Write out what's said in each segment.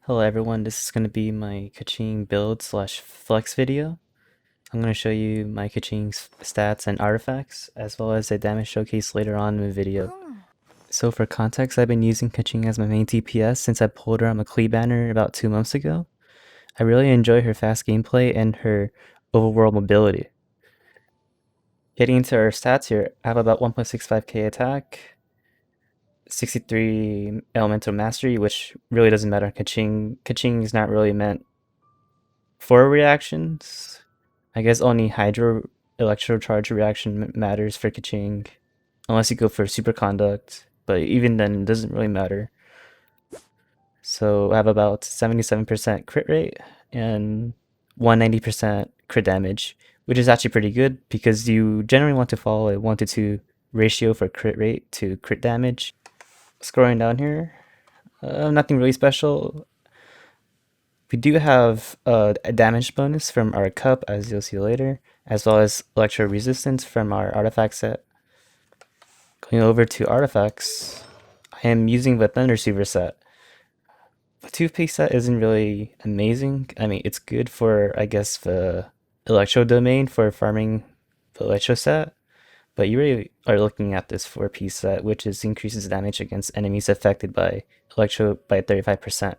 Hello everyone, this is going to be my Keqing build slash flex video. I'm going to show you my Keqing's stats and artifacts, as well as a damage showcase later on in the video. So for context, I've been using Keqing as my main DPS since I pulled her on the Klee banner about 2 months ago. I really enjoy her fast gameplay and her overworld mobility. Getting into her stats here, I have about 1.65k attack, 63 elemental mastery, which really doesn't matter on Keqing. Keqing is not really meant for reactions. I guess only Hydro Electro Charge reaction matters for Keqing, unless you go for Superconduct, but even then it doesn't really matter. So I have about 77% crit rate and 190% crit damage, which is actually pretty good because you generally want to follow a 1 to 2 ratio for crit rate to crit damage. Scrolling down here, nothing really special. We do have a damage bonus from our cup, as you'll see later, as well as electro resistance from our artifact set. Going over to artifacts, I am using the Thundersoother set. The toothpaste set isn't really amazing. I mean, it's good for, I guess, the electro domain for farming the electro set, but you really are looking at this 4-piece set, which is increases damage against enemies affected by electro by 35%.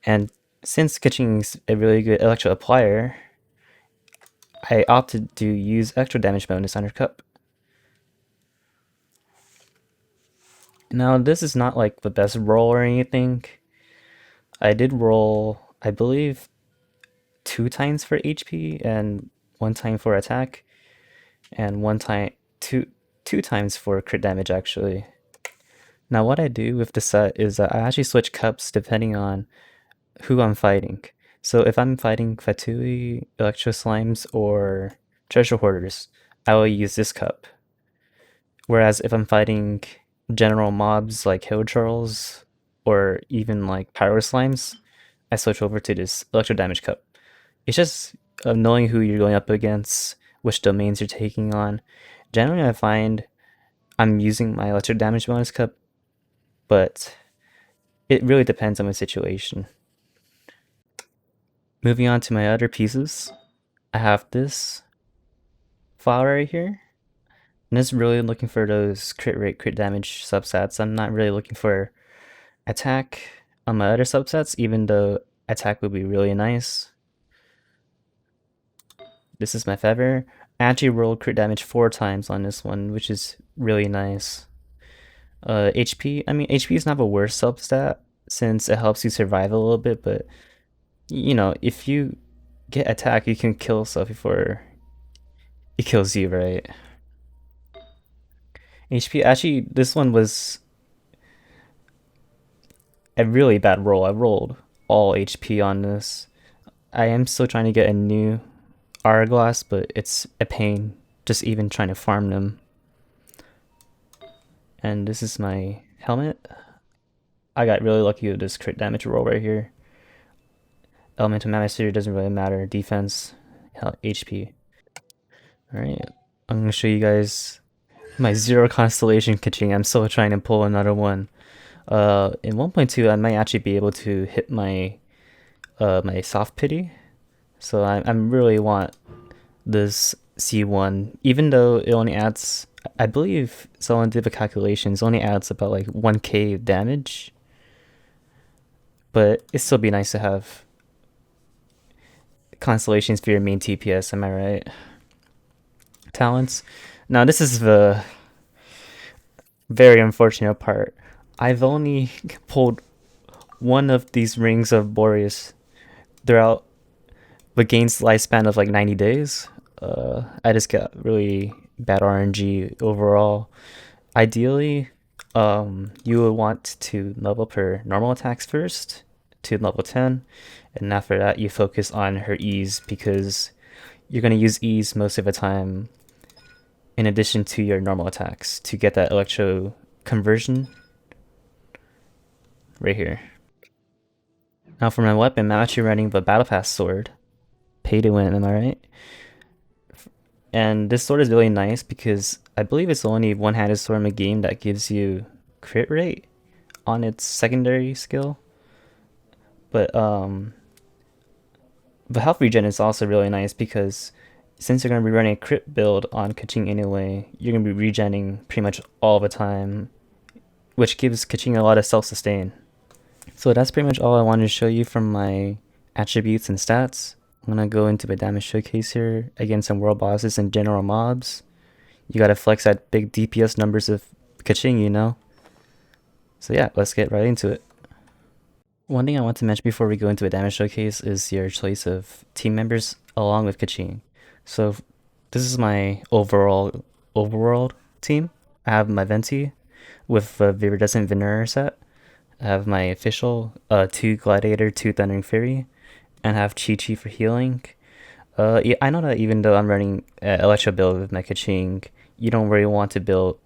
And since Keqing's a really good electro applier, I opted to use extra damage bonus on her cup. Now, this is not like the best roll or anything. I did roll, I believe, 2 times for HP and 1 time for attack, and 2 times for crit damage actually. Now, what I do with the set is I actually switch cups depending on who I'm fighting. So if I'm fighting Fatui, Electro Slimes, or Treasure Hoarders, I will use this cup. Whereas if I'm fighting general mobs like Hilichurls or even like Pyro Slimes, I switch over to this Electro Damage cup. It's just knowing who you're going up against, which domains you're taking on. Generally, I find I'm using my Electro Damage bonus cup, but it really depends on my situation. Moving on to my other pieces, I have this flower right here. And it's really looking for those crit rate, crit damage subsets. I'm not really looking for attack on my other subsets, even though attack would be really nice. This is my feather. I actually rolled crit damage 4 times on this one, which is really nice. HP, I mean, HP is not the worst substat since it helps you survive a little bit, but you know, if you get attack, you can kill stuff before it kills you, right? HP, actually, this one was a really bad roll. I rolled all HP on this. I am still trying to get a new Hourglass, but it's a pain just even trying to farm them. And this is my helmet. I got really lucky with this crit damage roll right here. Elemental Mastery doesn't really matter. Defense, HP. Alright, I'm gonna show you guys my 0 Constellation Keqing. I'm still trying to pull another one. In 1.2, I might actually be able to hit my my soft pity. So I really want this C1, even though it only adds, I believe someone did the calculations, only adds about like 1k damage. But it'd still be nice to have Constellations for your main TPS, am I right? Talents. Now this is the very unfortunate part. I've only pulled one of these rings of Boreas throughout the game's lifespan of like 90 days. I just got really bad RNG overall. Ideally, you would want to level up her normal attacks first to level 10, and after that you focus on her ease because you're going to use ease most of the time in addition to your normal attacks to get that electro conversion right here. Now for my weapon, I'm actually running the Battle Pass sword. Pay to win, am I right? And this sword is really nice because I believe it's the only one-handed sword in the game that gives you crit rate on its secondary skill. But the health regen is also really nice because since you're going to be running a crit build on Keqing anyway, you're going to be regenning pretty much all the time, which gives Keqing a lot of self-sustain. So that's pretty much all I wanted to show you from my attributes and stats. I'm going to go into the damage showcase here against some world bosses and general mobs. You got to flex that big DPS numbers of Keqing, you know? So yeah, let's get right into it. One thing I want to mention before we go into a damage showcase is your choice of team members along with Keqing. So this is my overall overworld team. I have my Venti with the Viridescent Veneer set. I have my official 2 Gladiator, 2 Thundering Fury, and I have Chi for healing. Yeah, I know that even though I'm running Electro build with my Keqing, you don't really want to build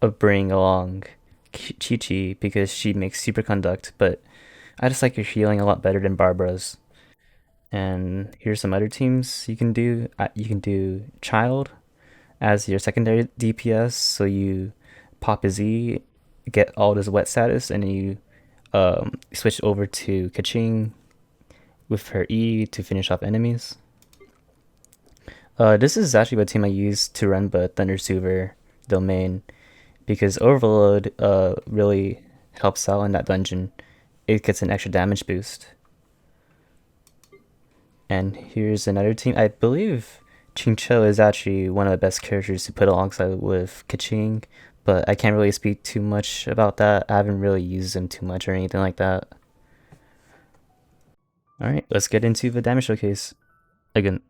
a bring along Chi because she makes superconduct, but I just like her healing a lot better than Barbara's. And here's some other teams you can do. You can do Childe as your secondary DPS, so you pop a Z, get all this wet status, and then you switch over to Keqing with her E to finish off enemies. This is actually the team I use to run the Thundersoother domain because Overload really helps out in that dungeon. It gets an extra damage boost. And here's another team. I believe Chingcho is actually one of the best characters to put alongside with Keqing, but I can't really speak too much about that. I haven't really used him too much or anything like that. Alright, let's get into the damage showcase. Again.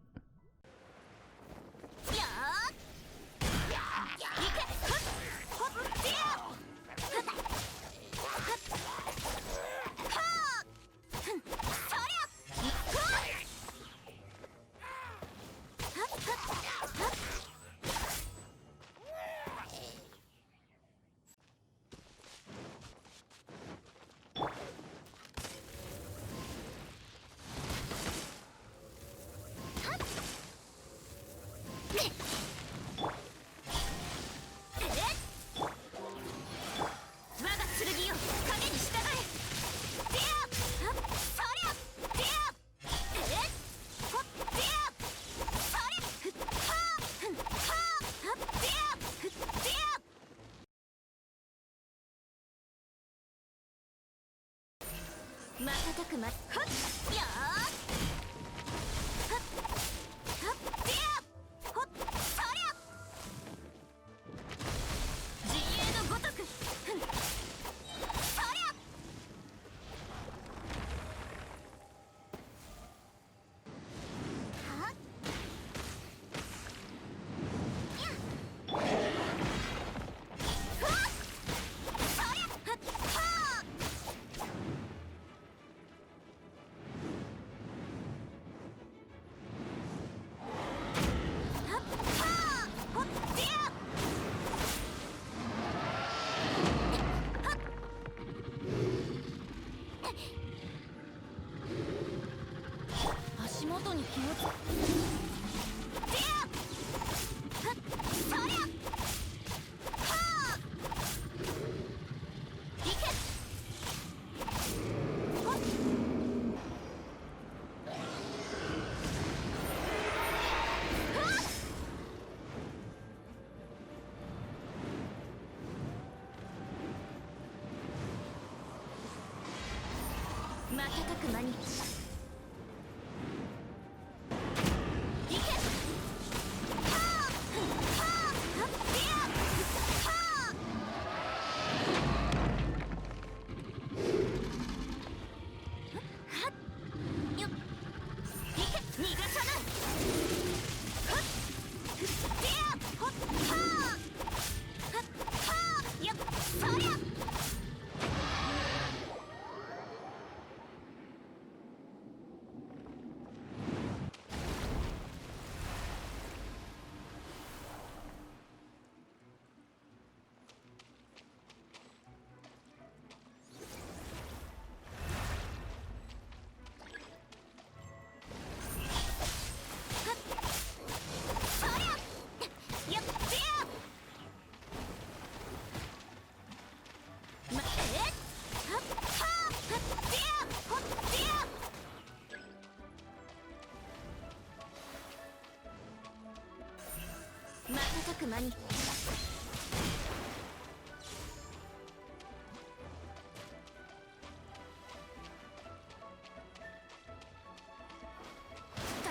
く間にた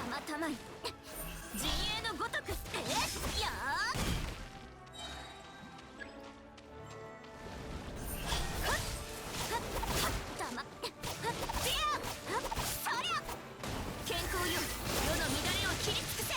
またま陣営のごとくやー健康よ、世の乱れを切り尽くせ。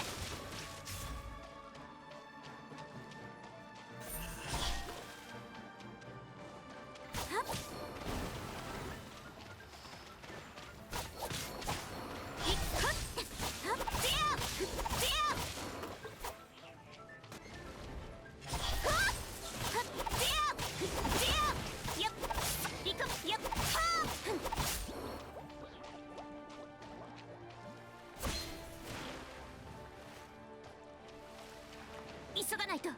急がないと。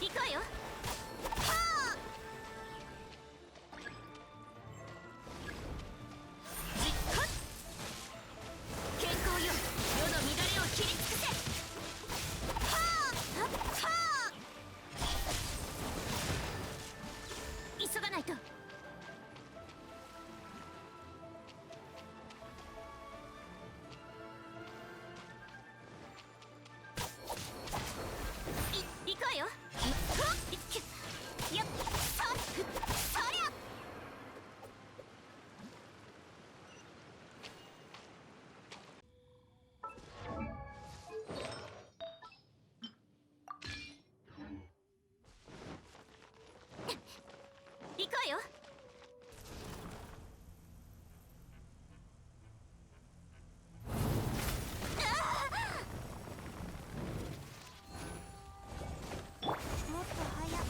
行くわよ。健康よ、世の乱れを切り尽くせ。急がないと。行くわよ。やっそりゃ行くわよ。もっと早く。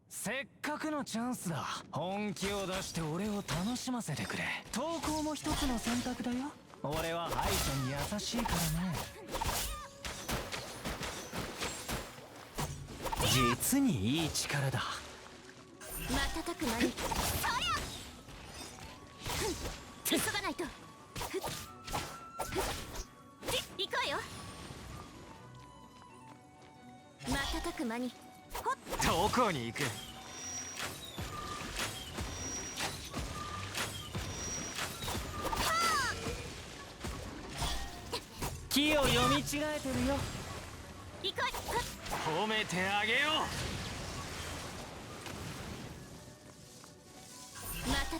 せっかくのチャンスだ。本気を出して俺を楽しませてくれ。投稿も一つの選択だよ。俺は敗者に優しいからね。実にいい力だ。瞬く間にそりゃ急がないと。行くわよ。瞬く間にほっ。どこに行く。木を読み違えてるよ。行くわ。褒めてあげよう。また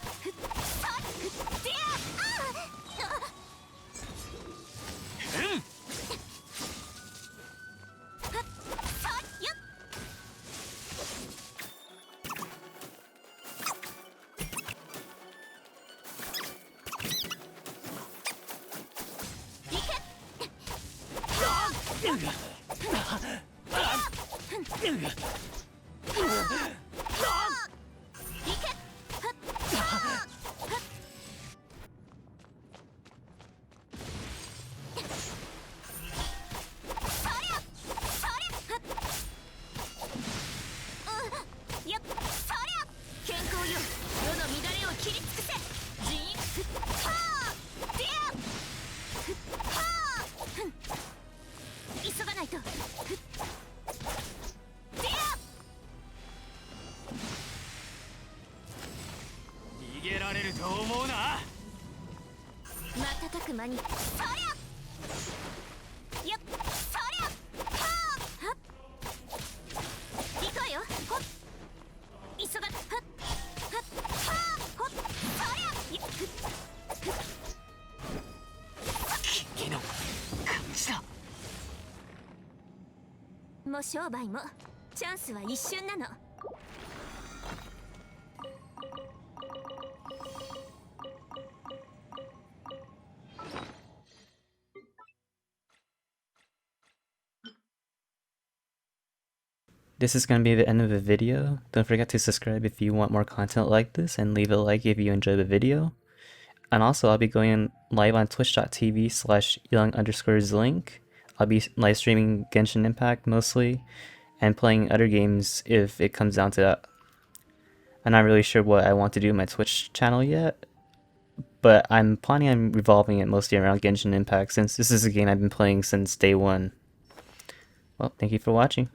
健康よ、世の乱れを切り尽くせ。急がないと。逃げられると思うな。瞬く間にそりゃやっそりゃはっ行くわよ。ほっ急がはっはっはっほっそりゃもう商売もチャンスは一瞬なの。This is going to be the end of the video. Don't forget to subscribe if you want more content like this, and leave a like if you enjoy the video. And also, I'll be going live on twitch.tv/young_zlink. I'll be live streaming Genshin Impact mostly, and playing other games if it comes down to that. I'm not really sure what I want to do with my Twitch channel yet, but I'm planning on revolving it mostly around Genshin Impact since this is a game I've been playing since day one. Well, thank you for watching.